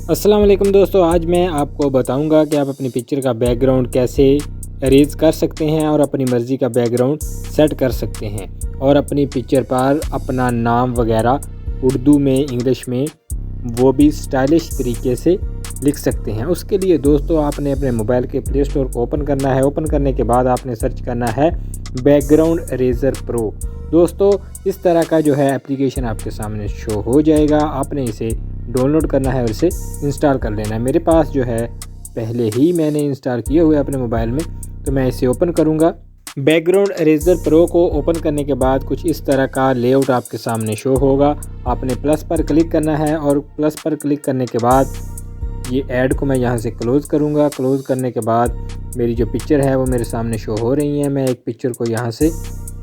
अस्सलाम वालेकुम दोस्तों, आज मैं आपको बताऊंगा कि आप अपनी पिक्चर का बैकग्राउंड कैसे अरेज कर सकते हैं और अपनी मर्ज़ी का बैकग्राउंड सेट कर सकते हैं और अपनी पिक्चर पर अपना नाम वगैरह उर्दू में, इंग्लिश में, वो भी स्टाइलिश तरीके से लिख सकते हैं। उसके लिए दोस्तों आपने अपने मोबाइल के प्ले स्टोर को ओपन करना है। ओपन करने के बाद आपने सर्च करना है बैकग्राउंड इरेज़र प्रो। दोस्तों इस तरह का जो है एप्लीकेशन आपके सामने शो हो जाएगा। आपने इसे डाउनलोड करना है और इसे इंस्टॉल कर लेना है। मेरे पास जो है पहले ही मैंने इंस्टॉल किए हुए अपने मोबाइल में, तो मैं इसे ओपन करूँगा। बैकग्राउंड इरेज़र प्रो को ओपन करने के बाद कुछ इस तरह का लेआउट आपके सामने शो होगा। आपने प्लस पर क्लिक करना है और प्लस पर क्लिक करने के बाद ये ऐड को मैं यहाँ से क्लोज़ करूँगा। क्लोज़ करने के बाद मेरी जो पिक्चर है वो मेरे सामने शो हो रही है। मैं एक पिक्चर को यहाँ से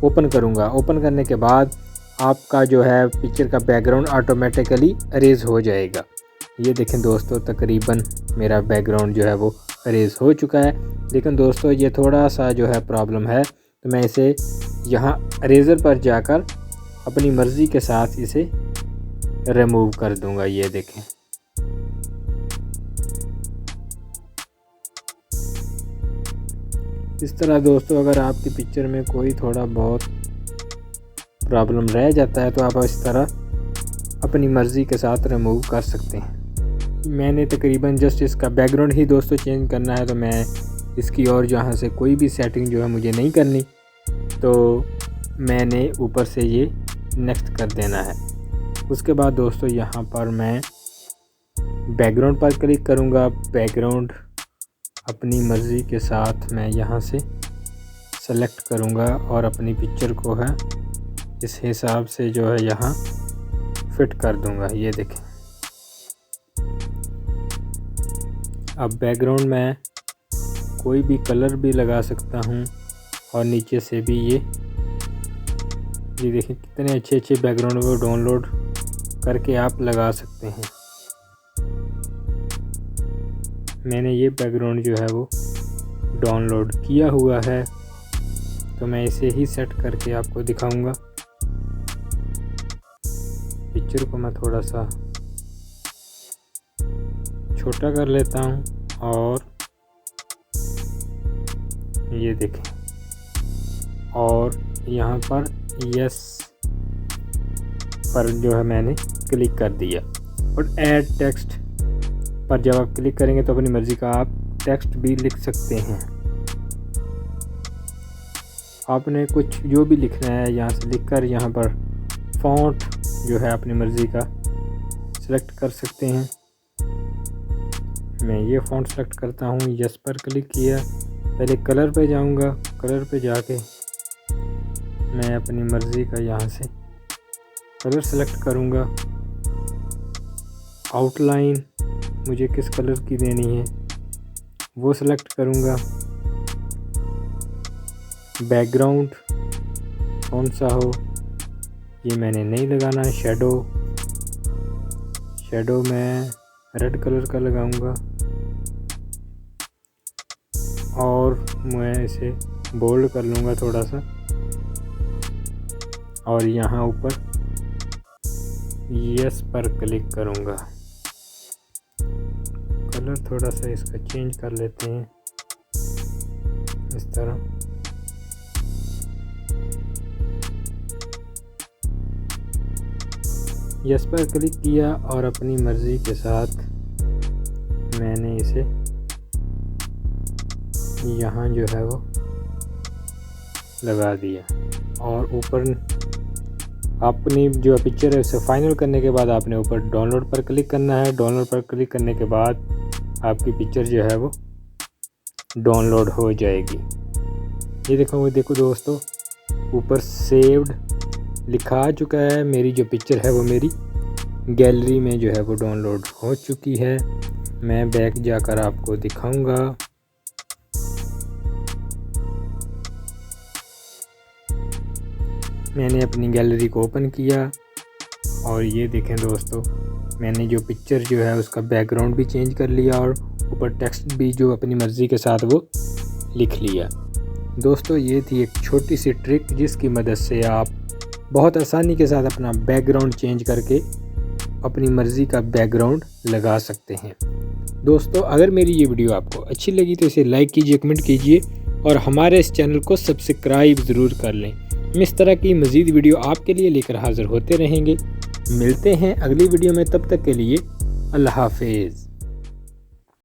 ओपन करूँगा। ओपन करने के बाद आपका जो है पिक्चर का बैकग्राउंड ऑटोमेटिकली अरेज हो जाएगा। ये देखें दोस्तों, तकरीबन मेरा बैकग्राउंड जो है वो अरेज हो चुका है। लेकिन दोस्तों ये थोड़ा सा जो है प्रॉब्लम है, तो मैं इसे यहाँ इरेज़र पर जाकर अपनी मर्ज़ी के साथ इसे रिमूव कर दूँगा। ये देखें, इस तरह दोस्तों अगर आपकी पिक्चर में कोई थोड़ा बहुत प्रॉब्लम रह जाता है तो आप इस तरह अपनी मर्ज़ी के साथ रिमूव कर सकते हैं। मैंने तकरीबन जस्ट इसका बैकग्राउंड ही दोस्तों चेंज करना है, तो मैं इसकी और जहाँ से कोई भी सेटिंग जो है मुझे नहीं करनी, तो मैंने ऊपर से ये नेक्स्ट कर देना है। उसके बाद दोस्तों यहाँ पर मैं बैकग्राउंड पर क्लिक करूँगा। बैकग्राउंड अपनी मर्ज़ी के साथ मैं यहाँ से सेलेक्ट करूँगा और अपनी पिक्चर को है इस हिसाब से जो है यहाँ फिट कर दूँगा। ये देखें, अब बैकग्राउंड में कोई भी कलर भी लगा सकता हूँ और नीचे से भी ये देखें कितने अच्छे अच्छे बैकग्राउंड को डाउनलोड करके आप लगा सकते हैं। मैंने ये बैकग्राउंड जो है वो डाउनलोड किया हुआ है, तो मैं इसे ही सेट करके आपको दिखाऊंगा। पिक्चर को मैं थोड़ा सा छोटा कर लेता हूँ और ये देखें, और यहाँ पर यस पर जो है मैंने क्लिक कर दिया। और ऐड टेक्स्ट पर जब आप क्लिक करेंगे तो अपनी मर्ज़ी का आप टेक्स्ट भी लिख सकते हैं। आपने कुछ जो भी लिखना है यहाँ से लिखकर यहाँ पर फ़ॉन्ट जो है अपनी मर्ज़ी का सेलेक्ट कर सकते हैं। मैं ये फ़ॉन्ट सेलेक्ट करता हूँ, यस पर क्लिक किया। पहले कलर पे जाऊँगा, कलर पे जाके मैं अपनी मर्ज़ी का यहाँ से कलर सेलेक्ट करूँगा। आउटलाइन मुझे किस कलर की देनी है वो सिलेक्ट करूँगा। बैकग्राउंड कौन सा हो ये मैंने नहीं लगाना है। शेडो मैं रेड कलर का लगाऊंगा और मैं इसे बोल्ड कर लूँगा थोड़ा सा, और यहाँ ऊपर यस पर क्लिक करूँगा। कलर थोड़ा सा इसका चेंज कर लेते हैं इस तरह। यस पर क्लिक किया और अपनी मर्ज़ी के साथ मैंने इसे यहाँ जो है वो लगा दिया। और ऊपर अपनी जो पिक्चर है उसे फाइनल करने के बाद आपने ऊपर डाउनलोड पर क्लिक करना है। डाउनलोड पर क्लिक करने के बाद आपकी पिक्चर जो है वो डाउनलोड हो जाएगी। ये देखो दोस्तों, ऊपर सेव्ड लिखा आ चुका है। मेरी जो पिक्चर है वो मेरी गैलरी में जो है वो डाउनलोड हो चुकी है। मैं बैक जाकर आपको दिखाऊंगा। मैंने अपनी गैलरी को ओपन किया और ये देखें दोस्तों, मैंने जो पिक्चर जो है उसका बैकग्राउंड भी चेंज कर लिया और ऊपर टेक्स्ट भी जो अपनी मर्ज़ी के साथ वो लिख लिया। दोस्तों ये थी एक छोटी सी ट्रिक जिसकी मदद से आप बहुत आसानी के साथ अपना बैकग्राउंड चेंज करके अपनी मर्ज़ी का बैकग्राउंड लगा सकते हैं। दोस्तों, अगर मेरी ये वीडियो आपको अच्छी लगी तो इसे लाइक कीजिए, कमेंट कीजिए और हमारे इस चैनल को सब्सक्राइब ज़रूर कर लें। हम इस तरह की मज़ीद वीडियो आपके लिए लेकर हाज़िर होते रहेंगे। मिलते हैं अगली वीडियो में, तब तक के लिए अल्लाह हाफ़िज़।